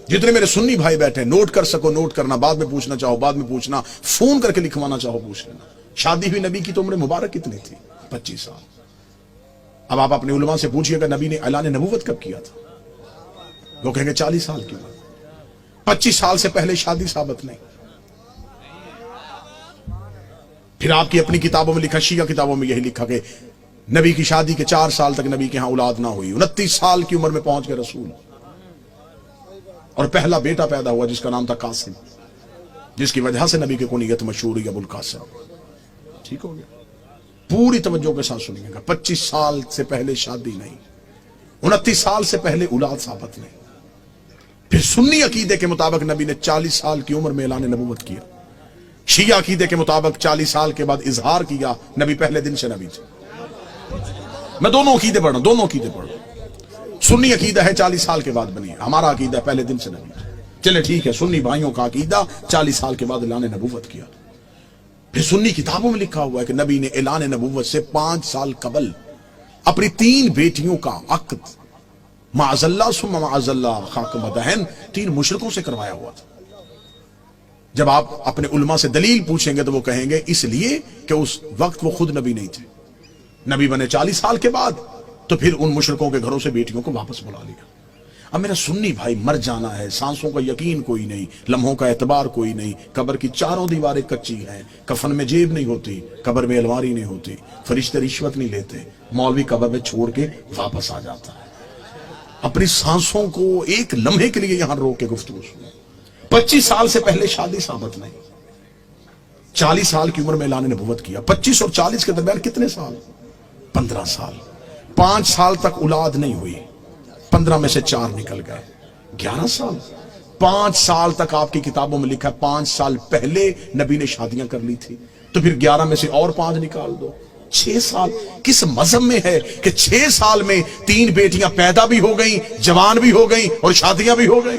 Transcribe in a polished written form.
جتنے میرے سنی بھائی بیٹھے نوٹ کر سکو نوٹ کرنا، بعد میں پوچھنا چاہو بعد میں پوچھنا، فون کر کے لکھوانا چاہو پوچھ لینا۔ شادی ہوئی نبی کی تو عمر مبارک کتنی تھی؟ 25 سال۔ اب آپ اپنے علماء سے پوچھئے گا نبی نے اعلان نبوت کب کیا تھا؟ وہ کہیں گے 40 سال کی بات۔ 25 سال سے پہلے شادی ثابت نہیں۔ پھر آپ کی اپنی کتابوں میں لکھا، شیعہ کتابوں میں یہی لکھا کہ نبی کی شادی کے 4 سال تک نبی کے ہاں اولاد نہ ہوئی، 29 سال کی عمر میں پہنچ گئے رسول، اور پہلا بیٹا پیدا ہوا جس کا نام تھا قاسم، جس کی وجہ سے نبی کی کنیت مشہور ہوئی ابو القاسم۔ ٹھیک ہو گیا؟ پوری توجہ کے ساتھ سنیے گا، 25 سال سے پہلے شادی نہیں، 29 سال سے پہلے اولاد ثابت نہیں۔ پھر سنی عقیدے کے مطابق نبی نے 40 سال کی عمر میں اعلان نبوت کیا، شیعہ عقیدے کے مطابق 40 سال کے بعد اظہار کیا، نبی پہلے دن سے نبی تھے۔ میں دونوں عقیدے پڑھ رہا ہوں، دونوں عقیدے پڑھ رہا ہوں۔ سنی عقیدہ ہے 40 سال کے بعد بنی، ہمارا عقیدہ پہلے دن سے نبی تھے۔ چلے ٹھیک ہے، سنی بھائیوں کا عقیدہ 40 سال کے بعد اعلان نبوت کیا۔ پھر سنی کتابوں میں لکھا ہوا ہے کہ نبی نے اعلان نبوت سے 5 سال قبل اپنی 3 بیٹیوں کا عقد معاذ اللہ ثم معاذ اللہ خاک مدہن 3 مشرکوں سے کروایا ہوا تھا۔ جب آپ اپنے علماء سے دلیل پوچھیں گے تو وہ کہیں گے اس لیے کہ اس وقت وہ خود نبی نہیں تھے، نبی بنے 40 سال کے بعد، تو پھر ان مشرکوں کے گھروں سے بیٹیوں کو واپس بلا لیا۔ اب میرا سنی بھائی مر جانا ہے، سانسوں کا یقین کوئی نہیں، لمحوں کا اعتبار کوئی نہیں، قبر کی 4 دیواریں کچی ہیں، کفن میں جیب نہیں ہوتی، قبر میں الماری نہیں ہوتی، فرشتے رشوت نہیں لیتے، مولوی قبر میں چھوڑ کے واپس آ جاتا ہے۔ اپنی سانسوں کو ایک لمحے کے لیے یہاں روک کے گفتگو سنو۔ 25 سال سے پہلے شادی ثابت نہیں، 40 سال کی عمر میں اعلان نبوت کیا۔ 25 اور 40 کے درمیان کتنے سال؟ 15 سال۔ 5 سال تک اولاد نہیں ہوئی، 15 میں سے 4 نکل گئے، 11 سال۔ 5 سال تک آپ کی کتابوں میں لکھا ہے 5 سال پہلے نبی نے شادیاں کر لی تھی، تو پھر 11 میں سے اور 5 نکال دو، 6 سال۔ کس مذہب میں ہے کہ 6 سال میں 3 بیٹیاں پیدا بھی ہو گئیں، جوان بھی ہو گئیں اور شادیاں بھی ہو گئیں؟